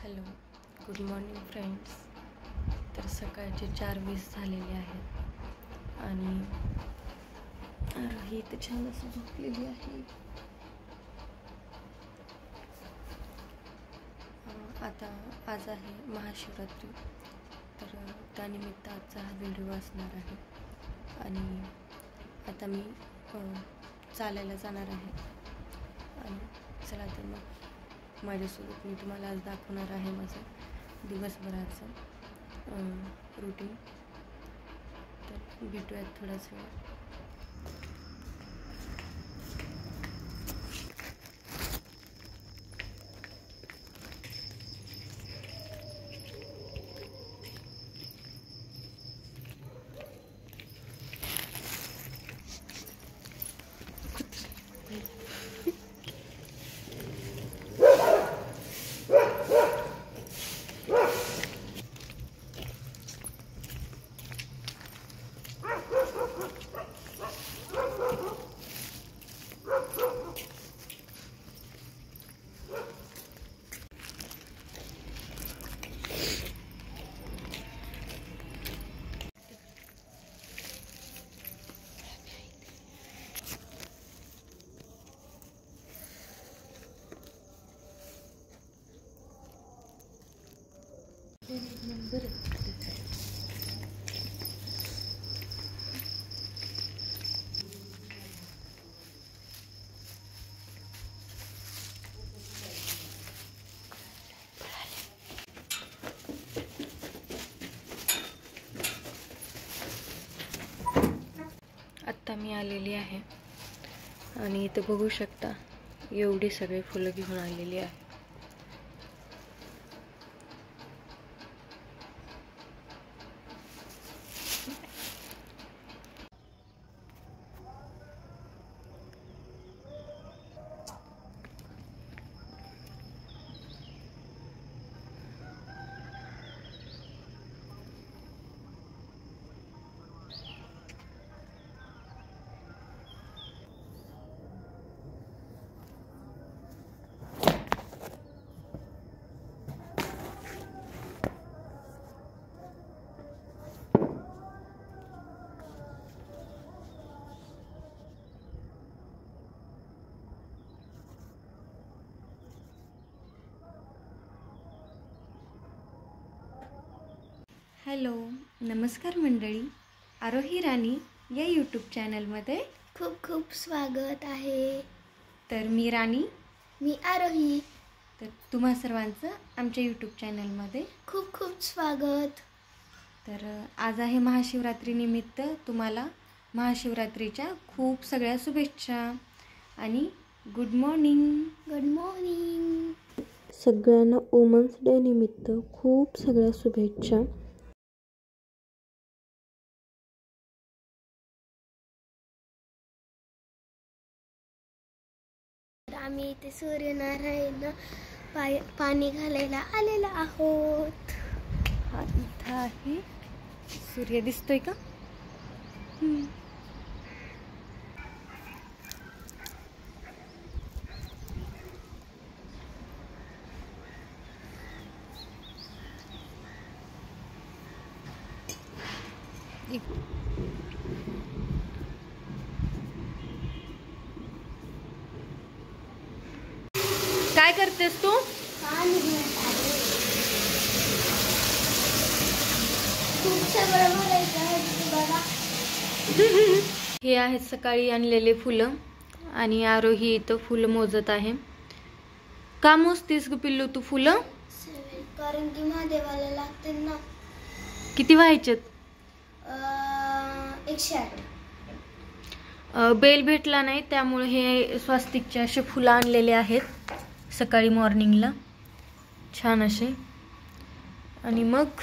Hello, good morning friends. तर सकाळचे 4:20 झालेले आहेत आणि आरोही तर छान असं झोपलेली आहे. आता आज आहे महाशिवरात्री, तर त्यानिमित्त आजचा हा व्हिडिओ असणार आहे. आणि आता मी चालायला जाणार आहे. आणि चला तर मग माझ्यासोबत मी तुम्हाला आज दाखवणार आहे माझं दिवसभराचं रुटीन. तर भेटूयात थोड्याच वेळात. आत्ता मी आलेली आहे आणि इथं बघू शकता एवढी सगळे फुलं घेऊन आलेली आहे. हॅलो, नमस्कार मंडळी. आरोही राणी या यूट्यूब चॅनलमध्ये खूप खूप स्वागत आहे. तर मी राणी, मी आरोही. तर तुम्हा सर्वांचं आमच्या यूट्यूब चॅनलमध्ये खूप खूप स्वागत. तर आज आहे महाशिवरात्री निमित्त तुम्हाला महाशिवरात्रीच्या खूप सगळ्या शुभेच्छा आणि गुड मॉर्निंग. Good morning. सगळ्यांना वुमन्स डे निमित्त खूप सगळ्या शुभेच्छा. आम्ही इथे सूर्यनारायण पाणी घालायला आलेला आहोत. हा इथं आहे. सूर्य दिसतोय का? काय करतेस तू? हे आहेत सकाळी आणलेले फुलं आणि आरोही इथं फुलं मोजत आहे. का मोजतीस ग पिल्लू तू फुलं? कारण की महादेवाला लागते ना. किती व्हायचेत? 108. बेल भेटला नाही त्यामुळे हे स्वास्तिकचे असे फुलं आणलेले आहेत सकाळी मॉर्निंगला, छान असे. आणि मग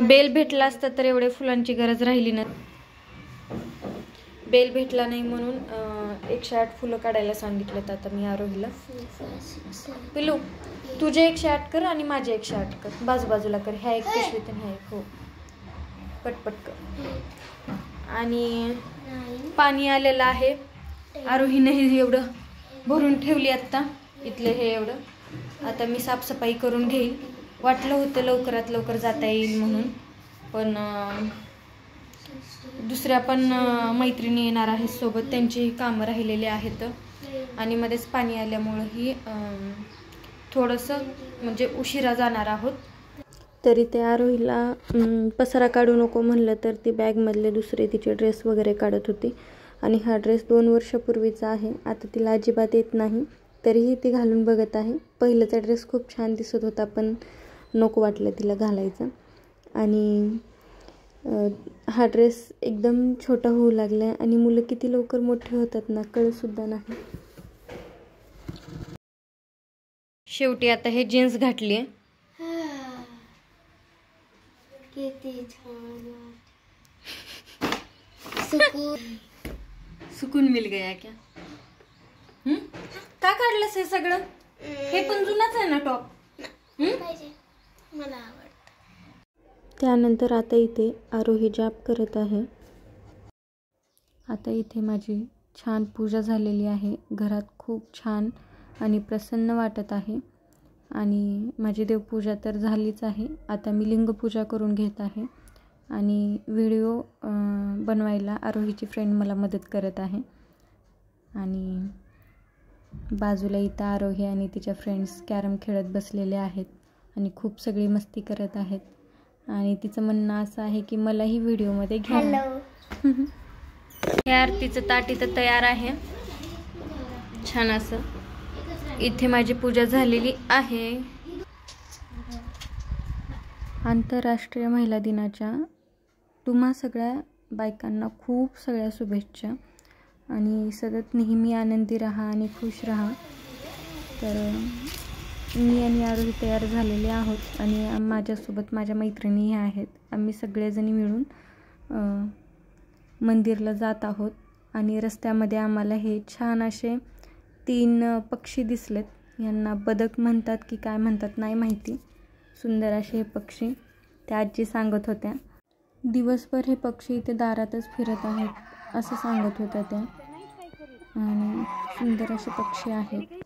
बेल भेटला असता तर एवढे फुलांची गरज राहिली नाही. बेल भेटला नाही म्हणून 108 फुलं काढायला सांगितलं आता मी आरोहीला. पिल्लू तुझे 108 कर आणि माझे 108 कर, बाजूबाजूला कर. ह्या एक पिशवीत आणि ह्या एक. हो, पटपट कर. आणि पाणी आलेलं आहे. आरोहीने हे एवढं भरून ठेवली आत्ता इथले हे एवढं. आता मी साफसफाई करून घेईल. वाटलं होतं लवकरात लवकर जाता येईल म्हणून, पण दुसऱ्या पण मैत्रिणी येणार आहेत सोबत, त्यांचीही कामं राहिलेली आहेत आणि मध्येच पाणी आल्यामुळंही थोडंसं म्हणजे उशिरा जाणार आहोत. तरी ते आरोहीला पसारा काढू नको म्हणलं तर ती बॅगमधले दुसरे तिचे ड्रेस वगैरे काढत होती आणि हा ड्रेस 2 वर्षापूर्वीचा आहे. आता तिला अजिबात येत नाही, तरीही ती घालून बघत आहे. पहिल्याचा ड्रेस खूप छान दिसत होता, पण नको वाटलं तिला घालायचं. आणि हा ड्रेस एकदम छोटा होऊ लागला आणि मुलं किती लवकर मोठे होतात ना, कळतसुद्धा नाही. शेवटी आता हे जीन्स घातली आहे. किती छान सुकून मिल गया क्या? का काढलंस हे सगळं? हे पण जुनाच आहे ना टॉप. पाहिजे, मला आवडतं. त्यानंतर आता इथे आरोही जाप करत आहे. आता इथे माझी छान पूजा झालेली आहे. घरात खूप छान आणि प्रसन्न वाटत आहे आणि माझी देवपूजा तर झालीच आहे. आता मी लिंगपूजा करून घेत आहे आणि व्हिडिओ बनवायला आरोहीची फ्रेंड मला मदत करत आहे. आणि बाजूला इथं आरोही आणि तिच्या फ्रेंड्स कॅरम खेळत बसलेले आहेत आणि खूप सगळी मस्ती करत आहेत. आणि तिचं म्हणणं असं आहे की मलाही व्हिडिओमध्ये घ्या. हे आरतीचं ताट इथं तयार आहे छान असं. इथे माझी पूजा झालेली आहे. आंतरराष्ट्रीय महिला दिनाच्या तुम्हा सगळ्या बायकांना खूप सगळ्या शुभेच्छा आणि सतत नेहमी आनंदी राहा आणि खुश राहा. तर मी आणि आरोही तयार झालेले आहोत आणि माझ्यासोबत माझ्या मैत्रिणीही आहेत. आम्ही सगळेजणी मिळून मंदिरला जात आहोत आणि रस्त्यामध्ये आम्हाला हे छान असे 3 पक्षी दिसलेत. यांना बदक म्हणतात की काय म्हणतात नाही माहिती. सुंदर असे हे पक्षी, त्या आजी सांगत होत्या. दिवसभर हे पक्षी इथे दारातच फिरत आहेत असं सांगत होत्या त्या. आणि सुंदर असे पक्षी आहेत.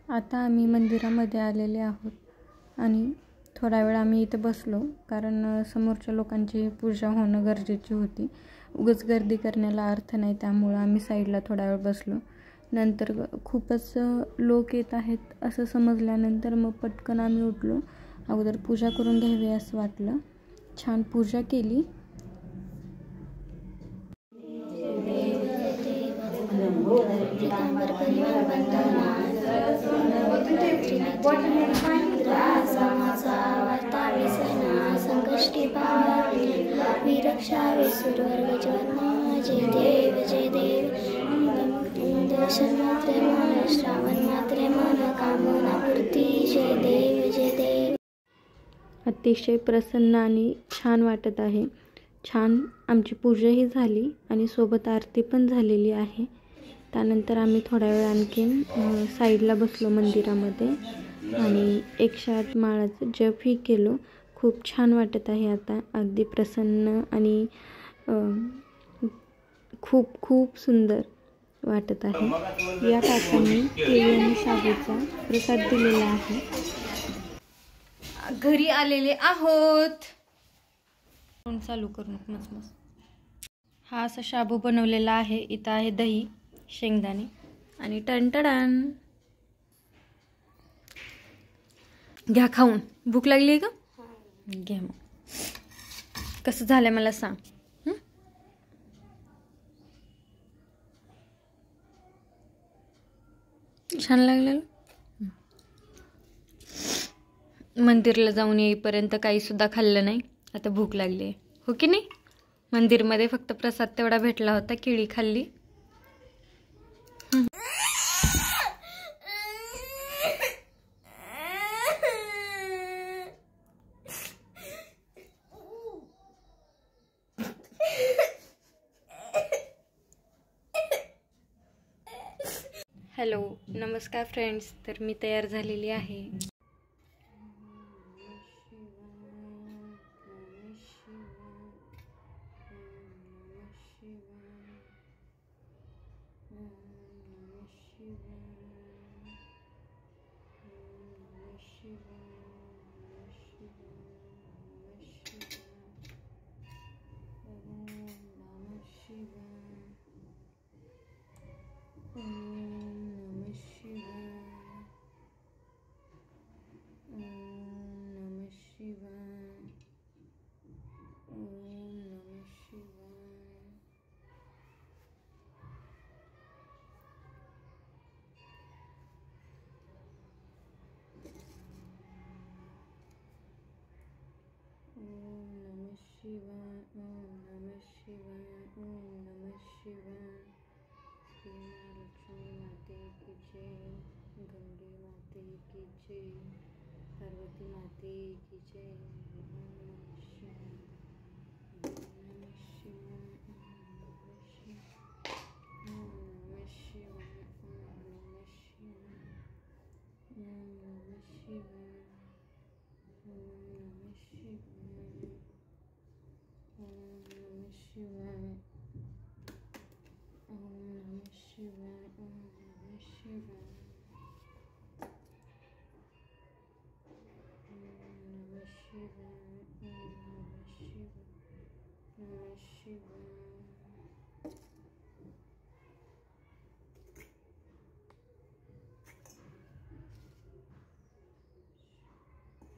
आता आम्ही मंदिरामध्ये आलेले आहोत आणि थोडा वेळ आम्ही इथे बसलो, कारण समोरच्या लोकांची पूजा होणं गरजेची होती. उगाच गर्दी करण्याला अर्थ नाही, त्यामुळं आम्ही साईडला थोडा वेळ बसलो. नंतर खूपच लोक येत आहेत असं समजल्यानंतर मग पटकन आम्ही उठलो. अगोदर पूजा करून घ्यावी असं वाटलं. छान पूजा केली. अतिशय प्रसन्न आणि छान वाटत आहे. छान आमची पूजाही झाली आणि सोबत आरती पण झालेली आहे. त्यानंतर आम्ही थोडा वेळ आणखीन साईडला बसलो मंदिरामध्ये आणि 108 माळाचं जपही केलो. खूप छान वाटत आहे आता, अगदी प्रसन्न आणि खूप खूप सुंदर वाटत आहे. या काकांनी केळी आणि शाबूचा प्रसाद दिलेला आहे. घरी आलेले आहोत. चालू करू नको मस्त. हा असा शाबू बनवलेला आहे. इथं आहे दही, शेंगदाणे आणि टणटडान. घ्या खाऊन. भूक लागली आहे का? घ्या मग. कसं झालंय मला सांग. छान लागलेलं. मंदिरला जाऊन येईपर्यंत काही सुद्धा खाल्लं नाही. आता भूक लागली आहे, हो की नाही. मंदिरमध्ये फक्त प्रसाद तेवढा भेटला होता, केळी खाल्ली. हॅलो, नमस्कार फ्रेंड्स. तर मी तयार झालेली आहे. पार्वती माते की जय.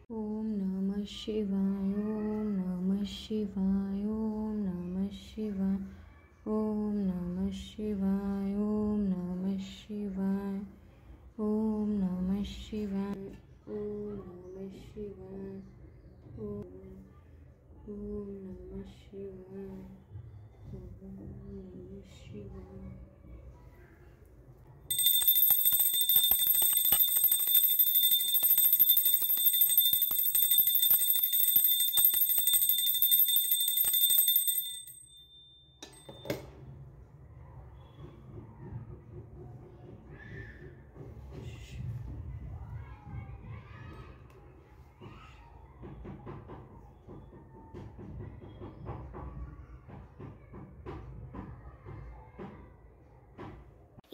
ओम नमः शिवाय. ओम नमः शिवाय. ओम नमः शिवाय. ओम नमः शिवाय. ओम नमः शिवाय. ओम नमः शिवाय. ओम नमः शिवाय. ओम नमः शिवाय. ओम नमः शिवाय.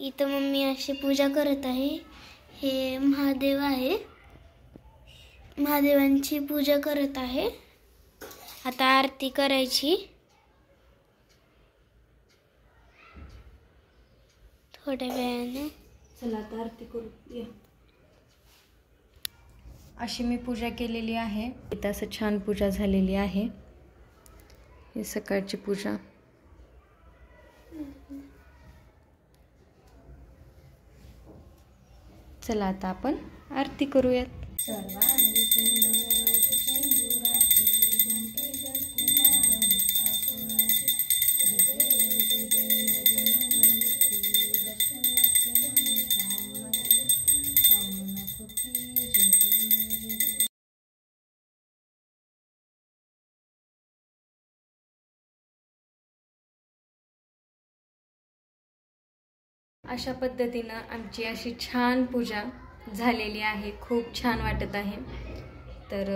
इथं मम्मी अशी पूजा करत आहे. हे महादेव आहे. महादेवांची पूजा करत आहे. आता आरती करायची. थोड्या वेळाने. चला आता आरती करू या. अशी मी पूजा केलेली आहे. इथं असं छान पूजा झालेली आहे. ही सकाळची पूजा. चला आता आपण आरती करूयात. सर्वांगी अशा पद्धतीनं आमची अशी छान पूजा झालेली आहे. खूप छान वाटत आहे. तर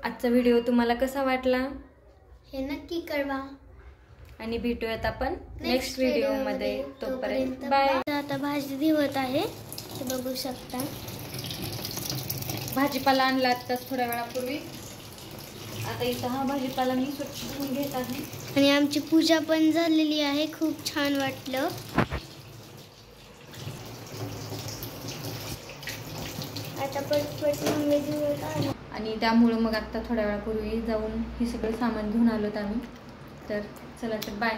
आजचा व्हिडिओ तुम्हाला कसा वाटला हे नक्की कळवा. आणि भेटूयात आपण नेक्स्ट व्हिडिओमध्ये. तोपर्यंत बाय. आता भाजी धुवत आहे. हे बघू शकता. भाजीपाला आणला आत्ताच थोड्या वेळापूर्वी. आता इथं हा भाजीपाला मी स्वच्छ धुवून घेत आहे. आणि आमची पूजा पण झालेली आहे. खूप छान वाटलं. आता पटपट मम्मी धुवत आहे. आणि त्यामुळं मग आत्ता थोड्या वेळापूर्वी जाऊन हे सगळं सामान घेऊन आलोत आम्ही. तर चला तर बाय.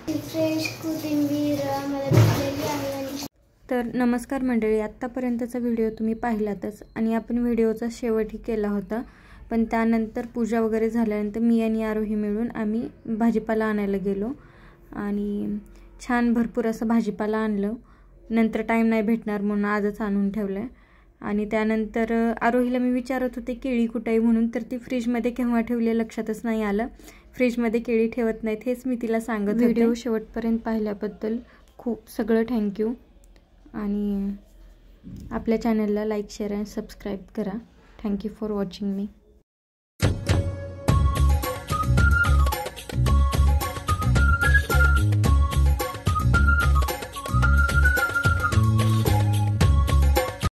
फ्रेश कोथिंबीर आम्हाला भेटलेली आहे. तर नमस्कार मंडळी. आत्तापर्यंतचा व्हिडिओ तुम्ही पाहिलातच आणि आपण व्हिडिओचा शेवटही केला होता. पण त्यानंतर पूजा वगैरे झाल्यानंतर मी आणि आरोही मिळून आम्ही भाजीपाला आणायला गेलो आणि छान भरपूर असं भाजीपाला आणलं. नंतर टाईम नाही भेटणार म्हणून आजच आणून ठेवलं आहे. आणि त्यानंतर आरोहीला मी विचारत होते केळी कुठे आहे म्हणून. तर ती फ्रीजमध्ये केव्हा ठेवली लक्षातच नाही आलं. फ्रीजमध्ये केळी ठेवत नाहीत हेच मी तिला सांगत होते. व्हिडिओ शेवटपर्यंत पाहिल्याबद्दल खूप सगळं थँक्यू. आणि आपल्या चॅनलला लाईक शेअर आणि सबस्क्राईब करा. Thank you for watching me.